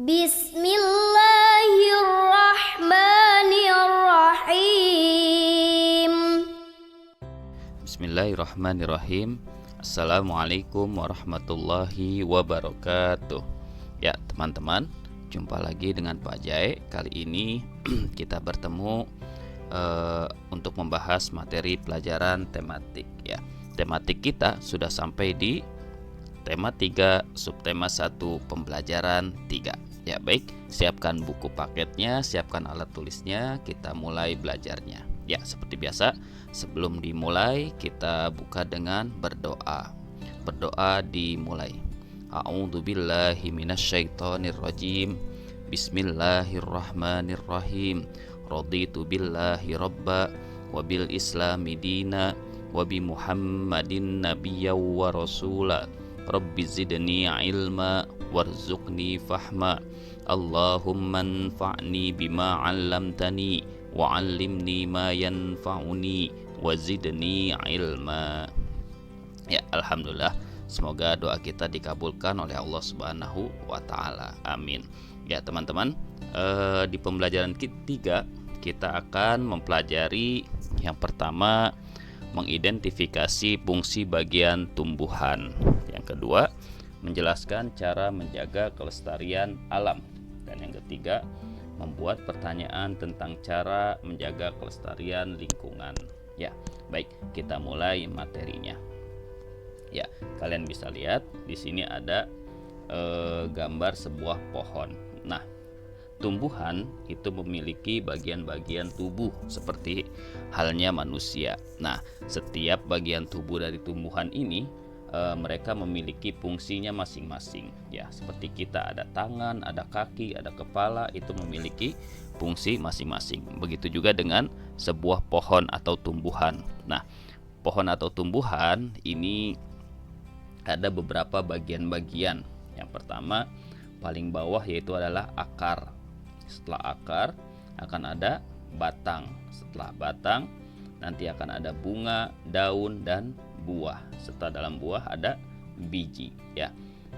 Bismillahirrahmanirrahim. Bismillahirrahmanirrahim. Assalamualaikum warahmatullahi wabarakatuh. Ya teman-teman, jumpa lagi dengan Pak Jai. Kali ini kita bertemu untuk membahas materi pelajaran tematik. Ya, tematik kita sudah sampai di tema 3, subtema 1, pembelajaran 3. Ya baik, siapkan buku paketnya, siapkan alat tulisnya, kita mulai belajarnya. Ya, seperti biasa, sebelum dimulai kita buka dengan berdoa. Berdoa dimulai. A'udzubillahi minasyaitonirrajim. Bismillahirrahmanirrahim. Raditu billahi rabba wa bil islami dina wa bi Muhammadin nabiyya wa rasula. Rabbi zidni ilma warzuqni fahma. Allahumma anfa'ni bima 'allamtani wa 'allimni ma yanfa'uni wa zidni ilma. Ya, alhamdulillah, semoga doa kita dikabulkan oleh Allah Subhanahu wa taala. Amin. Ya, teman-teman, di pembelajaran ketiga kita akan mempelajari yang pertama, mengidentifikasi fungsi bagian tumbuhan. Yang kedua, menjelaskan cara menjaga kelestarian alam. Dan yang ketiga, membuat pertanyaan tentang cara menjaga kelestarian lingkungan. Ya, baik, kita mulai materinya. Ya, kalian bisa lihat di sini ada gambar sebuah pohon. Nah, tumbuhan itu memiliki bagian-bagian tubuh seperti halnya manusia. Nah, setiap bagian tubuh dari tumbuhan ini mereka memiliki fungsinya masing-masing. Ya, seperti kita ada tangan, ada kaki, ada kepala, itu memiliki fungsi masing-masing. Begitu juga dengan sebuah pohon atau tumbuhan. Nah, pohon atau tumbuhan ini ada beberapa bagian-bagian. Yang pertama, paling bawah yaitu adalah akar. Setelah akar akan ada batang. Setelah batang nanti akan ada bunga, daun, dan buah. Serta dalam buah ada biji. Ya,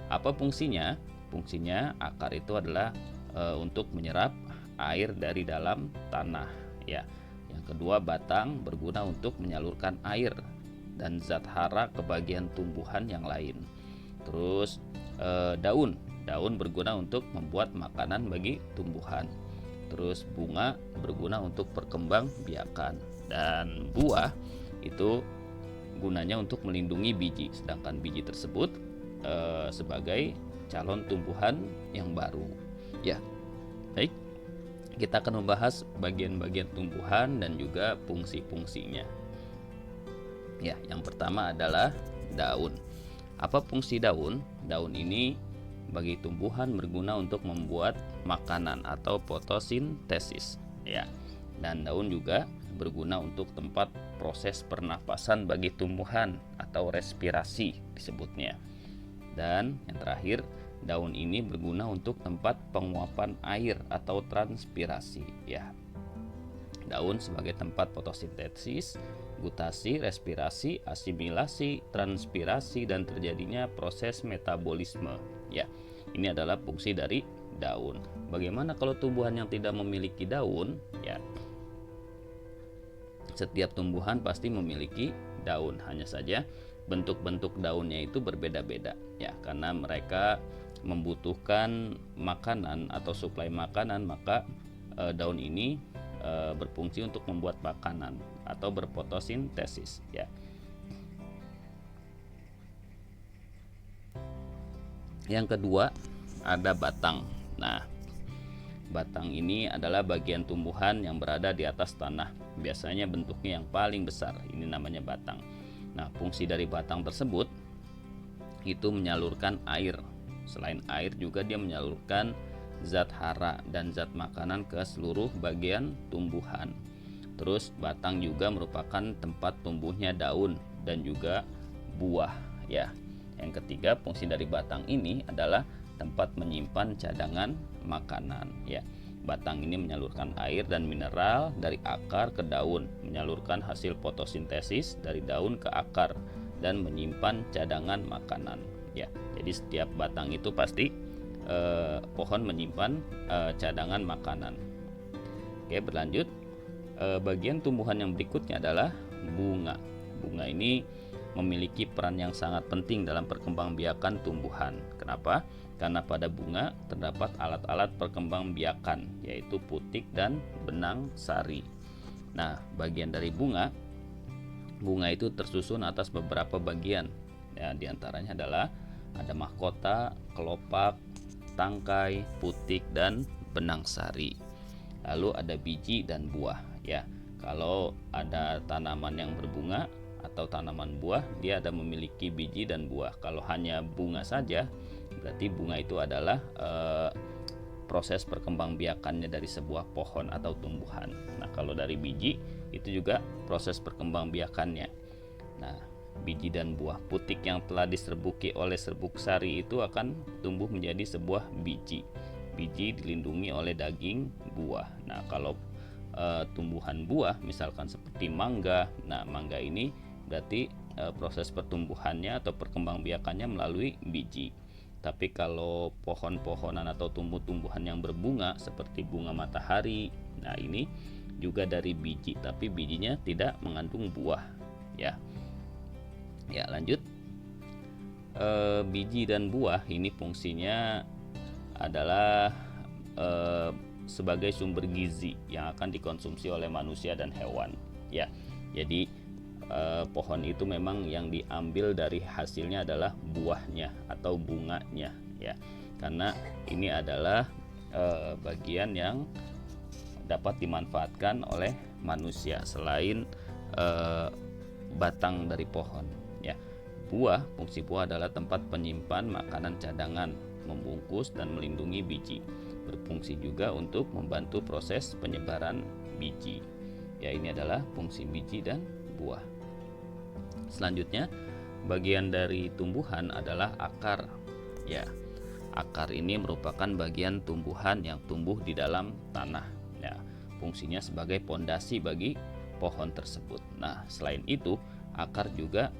apa fungsinya? Fungsinya akar itu adalah untuk menyerap air dari dalam tanah. Ya, yang kedua, batang berguna untuk menyalurkan air dan zat hara ke bagian tumbuhan yang lain. Terus daun berguna untuk membuat makanan bagi tumbuhan. Terus bunga berguna untuk perkembangbiakan, dan buah itu gunanya untuk melindungi biji, sedangkan biji tersebut sebagai calon tumbuhan yang baru. Ya, baik, kita akan membahas bagian-bagian tumbuhan dan juga fungsi-fungsinya. Ya, yang pertama adalah daun. Apa fungsi daun? Daun ini bagi tumbuhan berguna untuk membuat makanan atau fotosintesis. Ya, dan daun juga berguna untuk tempat proses pernapasan bagi tumbuhan atau respirasi disebutnya. Dan yang terakhir, daun ini berguna untuk tempat penguapan air atau transpirasi. Ya, daun sebagai tempat fotosintesis, gutasi, respirasi, asimilasi, transpirasi, dan terjadinya proses metabolisme. Ya, ini adalah fungsi dari daun. Bagaimana kalau tumbuhan yang tidak memiliki daun? Ya, setiap tumbuhan pasti memiliki daun, hanya saja bentuk-bentuk daunnya itu berbeda-beda. Ya, karena mereka membutuhkan makanan atau suplai makanan, maka daun ini berfungsi untuk membuat makanan atau berfotosintesis. Ya, yang kedua ada batang. Nah, batang ini adalah bagian tumbuhan yang berada di atas tanah. Biasanya bentuknya yang paling besar. Ini namanya batang. Nah, fungsi dari batang tersebut itu menyalurkan air. Selain air juga dia menyalurkan zat hara dan zat makanan ke seluruh bagian tumbuhan. Terus batang juga merupakan tempat tumbuhnya daun dan juga buah. Ya, yang ketiga, fungsi dari batang ini adalah tempat menyimpan cadangan makanan. Ya, batang ini menyalurkan air dan mineral dari akar ke daun, menyalurkan hasil fotosintesis dari daun ke akar, dan menyimpan cadangan makanan. Ya, jadi setiap batang itu pasti pohon menyimpan cadangan makanan. Oke, berlanjut. Bagian tumbuhan yang berikutnya adalah bunga. Bunga ini memiliki peran yang sangat penting dalam perkembangbiakan tumbuhan. Kenapa? Karena pada bunga terdapat alat-alat perkembangbiakan, yaitu putik dan benang sari. Nah, bagian dari bunga itu tersusun atas beberapa bagian. Ya, diantaranya adalah ada mahkota, kelopak, tangkai, putik, dan benang sari. Lalu ada biji dan buah. Ya, kalau ada tanaman yang berbunga atau tanaman buah, dia ada memiliki biji dan buah. Kalau hanya bunga saja, berarti bunga itu adalah proses perkembangbiakannya dari sebuah pohon atau tumbuhan. Nah, kalau dari biji itu juga proses perkembangbiakannya. Nah, biji dan buah putik yang telah diserbuki oleh serbuk sari itu akan tumbuh menjadi sebuah biji. Biji dilindungi oleh daging buah. Nah, kalau tumbuhan buah misalkan seperti mangga, nah mangga ini berarti proses pertumbuhannya atau perkembangbiakannya melalui biji. Tapi kalau pohon-pohonan atau tumbuh-tumbuhan yang berbunga seperti bunga matahari, nah ini juga dari biji, tapi bijinya tidak mengandung buah. Ya, lanjut. Biji dan buah ini fungsinya adalah sebagai sumber gizi yang akan dikonsumsi oleh manusia dan hewan. Ya, jadi pohon itu memang yang diambil dari hasilnya adalah buahnya atau bunganya, ya, karena ini adalah bagian yang dapat dimanfaatkan oleh manusia selain batang dari pohon. Ya, fungsi buah adalah tempat penyimpan makanan cadangan, membungkus dan melindungi biji. Berfungsi juga untuk membantu proses penyebaran biji. Ya, ini adalah fungsi biji dan buah. Selanjutnya, bagian dari tumbuhan adalah akar. Ya, akar ini merupakan bagian tumbuhan yang tumbuh di dalam tanah. Ya, fungsinya sebagai pondasi bagi pohon tersebut. Nah, selain itu, akar juga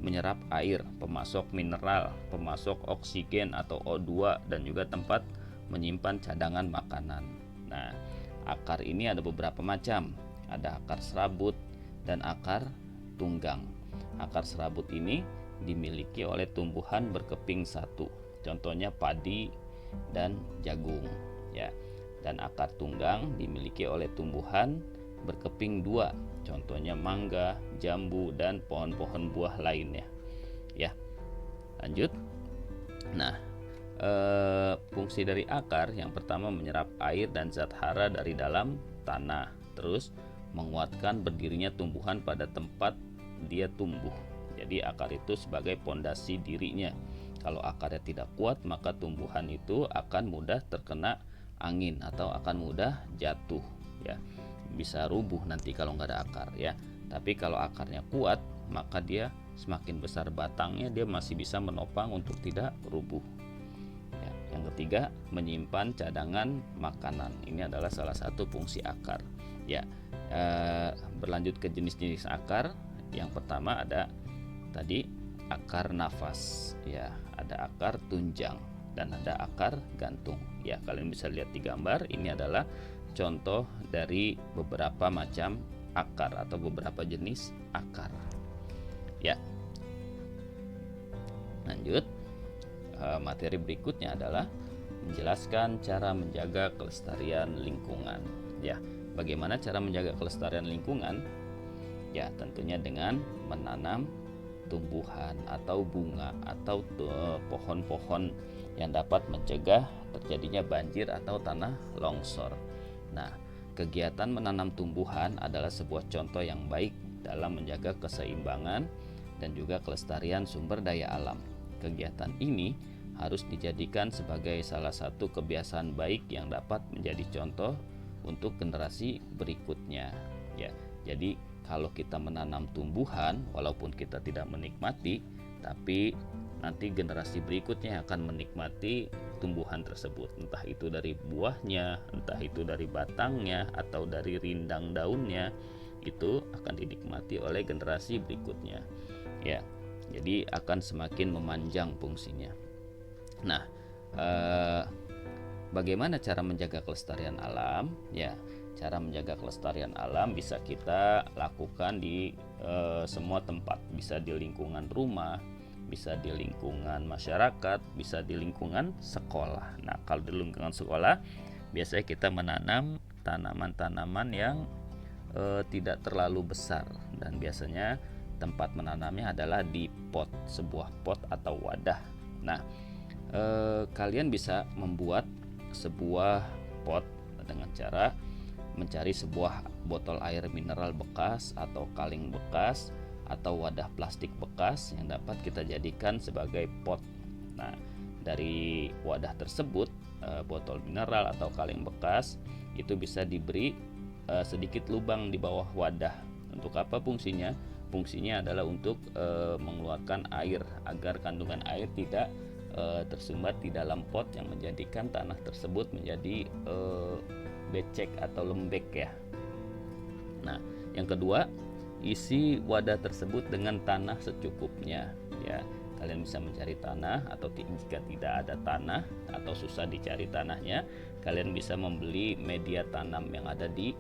menyerap air, pemasok mineral, pemasok oksigen atau O2, dan juga tempat menyimpan cadangan makanan. Nah, akar ini ada beberapa macam. Ada akar serabut dan akar tunggang. Akar serabut ini dimiliki oleh tumbuhan berkeping satu. Contohnya padi dan jagung, ya. Dan akar tunggang dimiliki oleh tumbuhan berkeping dua. Contohnya mangga, jambu, dan pohon-pohon buah lainnya. Ya, lanjut. Nah, fungsi dari akar yang pertama menyerap air dan zat hara dari dalam tanah, terus menguatkan berdirinya tumbuhan pada tempat dia tumbuh. Jadi akar itu sebagai pondasi dirinya. Kalau akarnya tidak kuat, maka tumbuhan itu akan mudah terkena angin atau akan mudah jatuh, ya. Bisa rubuh nanti kalau nggak ada akar, ya. Tapi kalau akarnya kuat, maka dia semakin besar batangnya, dia masih bisa menopang untuk tidak rubuh. Yang ketiga, menyimpan cadangan makanan. Ini adalah salah satu fungsi akar. Ya, berlanjut ke jenis-jenis akar. Yang pertama ada tadi akar nafas. Ya, ada akar tunjang dan ada akar gantung. Ya, kalian bisa lihat di gambar. Ini adalah contoh dari beberapa macam akar atau beberapa jenis akar. Ya, lanjut. Materi berikutnya adalah menjelaskan cara menjaga kelestarian lingkungan. Ya, bagaimana cara menjaga kelestarian lingkungan? Ya, tentunya dengan menanam tumbuhan atau bunga atau pohon-pohon yang dapat mencegah terjadinya banjir atau tanah longsor. Nah, kegiatan menanam tumbuhan adalah sebuah contoh yang baik dalam menjaga keseimbangan dan juga kelestarian sumber daya alam. Kegiatan ini harus dijadikan sebagai salah satu kebiasaan baik yang dapat menjadi contoh untuk generasi berikutnya. Ya, jadi kalau kita menanam tumbuhan, walaupun kita tidak menikmati, tapi nanti generasi berikutnya akan menikmati tumbuhan tersebut, entah itu dari buahnya, entah itu dari batangnya, atau dari rindang daunnya, itu akan dinikmati oleh generasi berikutnya. Ya, jadi akan semakin memanjang fungsinya. Nah, eh, bagaimana cara menjaga kelestarian alam? Ya, cara menjaga kelestarian alam bisa kita lakukan di semua tempat, bisa di lingkungan rumah, bisa di lingkungan masyarakat, bisa di lingkungan sekolah. Nah, kalau di lingkungan sekolah, biasanya kita menanam tanaman-tanaman yang tidak terlalu besar, dan biasanya tempat menanamnya adalah di pot, sebuah pot atau wadah. Nah, kalian bisa membuat sebuah pot dengan cara mencari sebuah botol air mineral bekas atau kaleng bekas atau wadah plastik bekas yang dapat kita jadikan sebagai pot. Nah, dari wadah tersebut, botol mineral atau kaleng bekas itu bisa diberi sedikit lubang di bawah wadah. Untuk apa fungsinya? Fungsinya adalah untuk mengeluarkan air agar kandungan air tidak tersumbat di dalam pot yang menjadikan tanah tersebut menjadi becek atau lembek ya. Nah, yang kedua, isi wadah tersebut dengan tanah secukupnya ya. Kalian bisa mencari tanah, atau jika tidak ada tanah atau susah dicari tanahnya, kalian bisa membeli media tanam yang ada di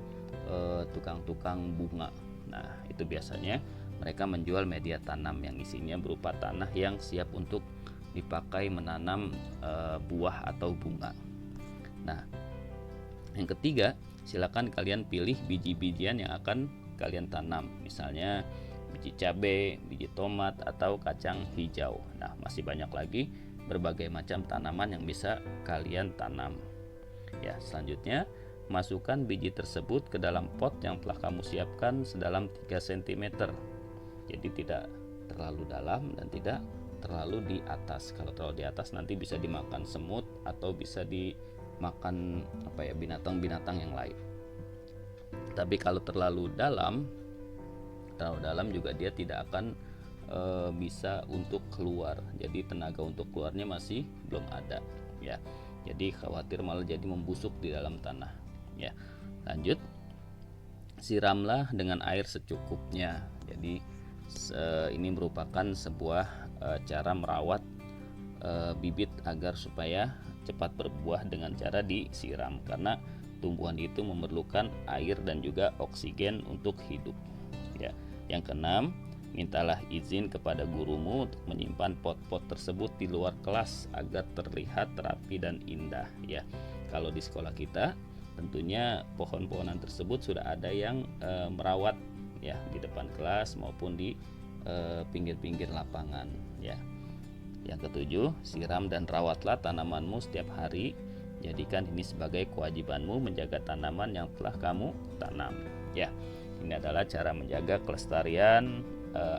tukang-tukang bunga. Nah, itu biasanya mereka menjual media tanam yang isinya berupa tanah yang siap untuk dipakai menanam buah atau bunga. Nah, yang ketiga, silakan kalian pilih biji-bijian yang akan kalian tanam, misalnya biji cabai, biji tomat, atau kacang hijau. Nah, masih banyak lagi berbagai macam tanaman yang bisa kalian tanam. Ya, selanjutnya masukkan biji tersebut ke dalam pot yang telah kamu siapkan sedalam 3 cm. Jadi tidak terlalu dalam dan tidak terlalu di atas. Kalau terlalu di atas nanti bisa dimakan semut atau bisa dimakan binatang-binatang yang lain. Tapi kalau terlalu dalam juga dia tidak akan bisa untuk keluar. Jadi tenaga untuk keluarnya masih belum ada ya. Jadi khawatir malah jadi membusuk di dalam tanah ya. Lanjut, siramlah dengan air secukupnya. Jadi ini merupakan sebuah cara merawat bibit agar supaya cepat berbuah dengan cara disiram, karena tumbuhan itu memerlukan air dan juga oksigen untuk hidup ya. Yang keenam, mintalah izin kepada gurumu untuk menyimpan pot-pot tersebut di luar kelas agar terlihat rapi dan indah ya. Kalau di sekolah kita tentunya pohon-pohonan tersebut sudah ada yang merawat ya, di depan kelas maupun di pinggir-pinggir lapangan ya. Yang ketujuh, siram dan rawatlah tanamanmu setiap hari. Jadikan ini sebagai kewajibanmu menjaga tanaman yang telah kamu tanam ya. Ini adalah cara menjaga kelestarian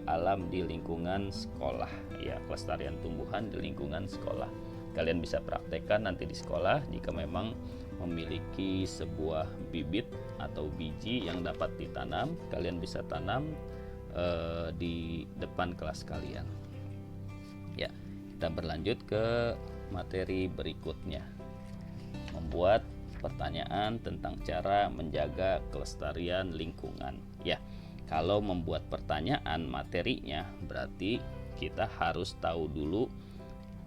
alam di lingkungan sekolah ya, kelestarian tumbuhan di lingkungan sekolah. Kalian bisa praktekkan nanti di sekolah jika memang memiliki sebuah bibit atau biji yang dapat ditanam, kalian bisa tanam di depan kelas kalian ya. Kita berlanjut ke materi berikutnya, membuat pertanyaan tentang cara menjaga kelestarian lingkungan ya. Kalau membuat pertanyaan materinya, berarti kita harus tahu dulu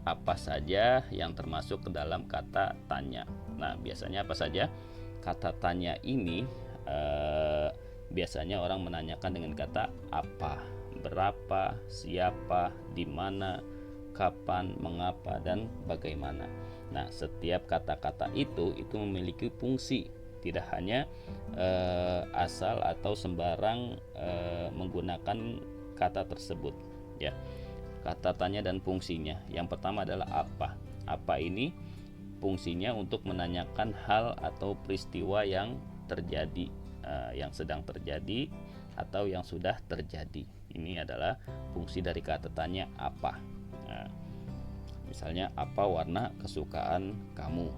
apa saja yang termasuk ke dalam kata tanya. Nah, biasanya apa saja? Kata tanya ini biasanya orang menanyakan dengan kata apa, berapa, siapa, di mana, kapan, mengapa, dan bagaimana. Nah, setiap kata-kata itu memiliki fungsi, tidak hanya asal atau sembarang menggunakan kata tersebut ya. Kata tanya dan fungsinya. Yang pertama adalah apa. Apa ini fungsinya untuk menanyakan hal atau peristiwa yang terjadi, yang sedang terjadi atau yang sudah terjadi. Ini adalah fungsi dari kata tanya apa. Misalnya, apa warna kesukaan kamu,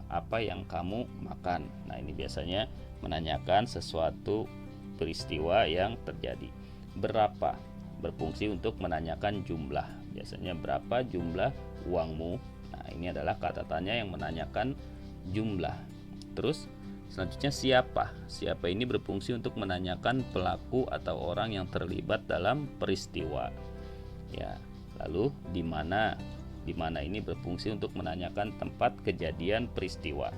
apa yang kamu makan. Nah, ini biasanya menanyakan sesuatu peristiwa yang terjadi. Berapa berfungsi untuk menanyakan jumlah, biasanya berapa jumlah uangmu. Nah, ini adalah kata tanya yang menanyakan jumlah. Terus selanjutnya siapa. Siapa ini berfungsi untuk menanyakan pelaku atau orang yang terlibat dalam peristiwa ya. Lalu di mana. di mana ini berfungsi untuk menanyakan tempat kejadian peristiwa.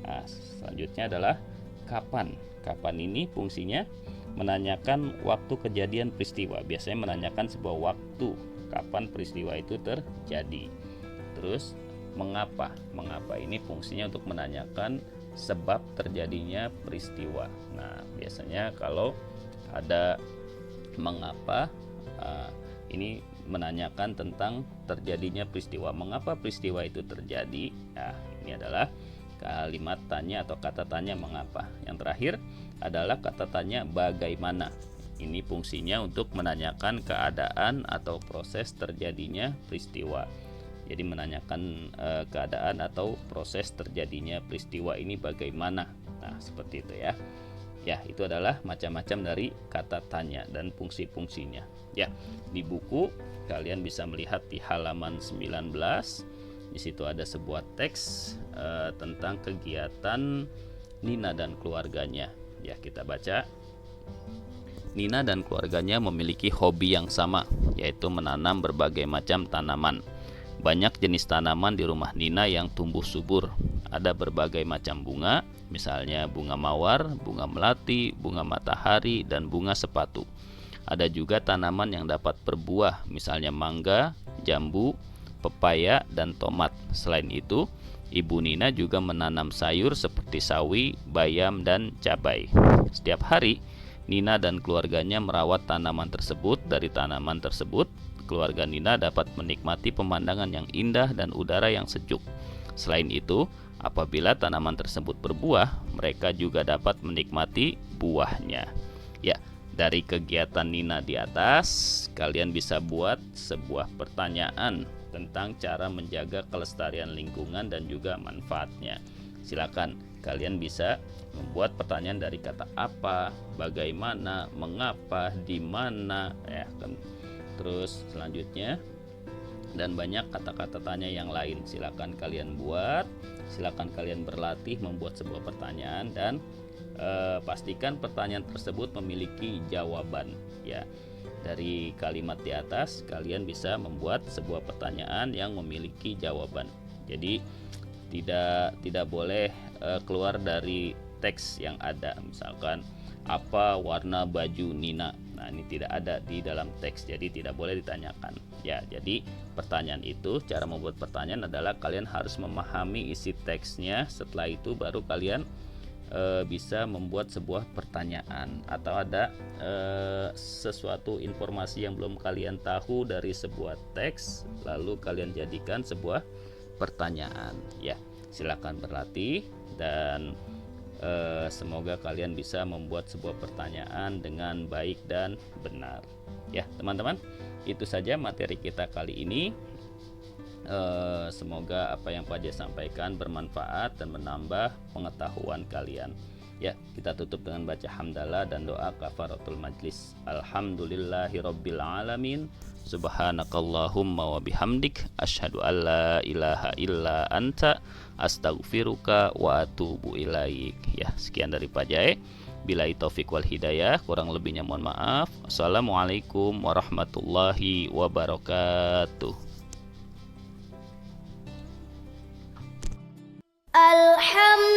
Nah, selanjutnya adalah kapan. Kapan ini fungsinya menanyakan waktu kejadian peristiwa. Biasanya menanyakan sebuah waktu kapan peristiwa itu terjadi. Terus mengapa? Mengapa ini fungsinya untuk menanyakan sebab terjadinya peristiwa. Nah, biasanya kalau ada mengapa, ini menanyakan tentang terjadinya peristiwa. Mengapa peristiwa itu terjadi? Nah, ini adalah kalimat tanya atau kata tanya mengapa. Yang terakhir adalah kata tanya bagaimana. Ini fungsinya untuk menanyakan keadaan atau proses terjadinya peristiwa. Jadi menanyakan keadaan atau proses terjadinya peristiwa ini bagaimana. Nah, seperti itu ya. Ya, itu adalah macam-macam dari kata tanya dan fungsi-fungsinya. Ya, di buku kalian bisa melihat di halaman 19. Di situ ada sebuah teks tentang kegiatan Nina dan keluarganya. Ya, kita baca. Nina dan keluarganya memiliki hobi yang sama, yaitu menanam berbagai macam tanaman. Banyak jenis tanaman di rumah Nina yang tumbuh subur. Ada berbagai macam bunga, misalnya bunga mawar, bunga melati, bunga matahari, dan bunga sepatu. Ada juga tanaman yang dapat berbuah, misalnya mangga, jambu, pepaya, dan tomat. Selain itu, Ibu Nina juga menanam sayur seperti sawi, bayam, dan cabai. Setiap hari, Nina dan keluarganya merawat tanaman tersebut. Dari tanaman tersebut, keluarga Nina dapat menikmati pemandangan yang indah dan udara yang sejuk. Selain itu, apabila tanaman tersebut berbuah, mereka juga dapat menikmati buahnya. Ya, dari kegiatan Nina di atas, kalian bisa buat sebuah pertanyaan tentang cara menjaga kelestarian lingkungan dan juga manfaatnya. Silakan kalian bisa membuat pertanyaan dari kata apa, bagaimana, mengapa, di mana, ya kan. Terus selanjutnya dan banyak kata-kata tanya yang lain. Silakan kalian buat, silakan kalian berlatih membuat sebuah pertanyaan dan pastikan pertanyaan tersebut memiliki jawaban. Ya, dari kalimat di atas kalian bisa membuat sebuah pertanyaan yang memiliki jawaban. Jadi tidak boleh keluar dari teks yang ada. Misalkan apa warna baju Nina. Nah, ini tidak ada di dalam teks, jadi tidak boleh ditanyakan. Ya, jadi pertanyaan itu, cara membuat pertanyaan adalah kalian harus memahami isi teksnya. Setelah itu baru kalian bisa membuat sebuah pertanyaan, atau ada sesuatu informasi yang belum kalian tahu dari sebuah teks, lalu kalian jadikan sebuah pertanyaan. Ya, silakan berlatih dan semoga kalian bisa membuat sebuah pertanyaan dengan baik dan benar. Ya, teman-teman, itu saja materi kita kali ini. Semoga apa yang Pak J sampaikan bermanfaat dan menambah pengetahuan kalian. Ya, kita tutup dengan baca hamdalah dan doa kafaratul majlis. Alhamdulillahirabbil alamin. Subhanakallahumma wa bihamdik asyhadu alla ilaha illa anta astaghfiruka wa atubu ilaik. Ya, sekian dari Pak Jae. Billahi taufik wal hidayah, kurang lebihnya mohon maaf. Assalamualaikum warahmatullahi wabarakatuh. Alhamdulillah.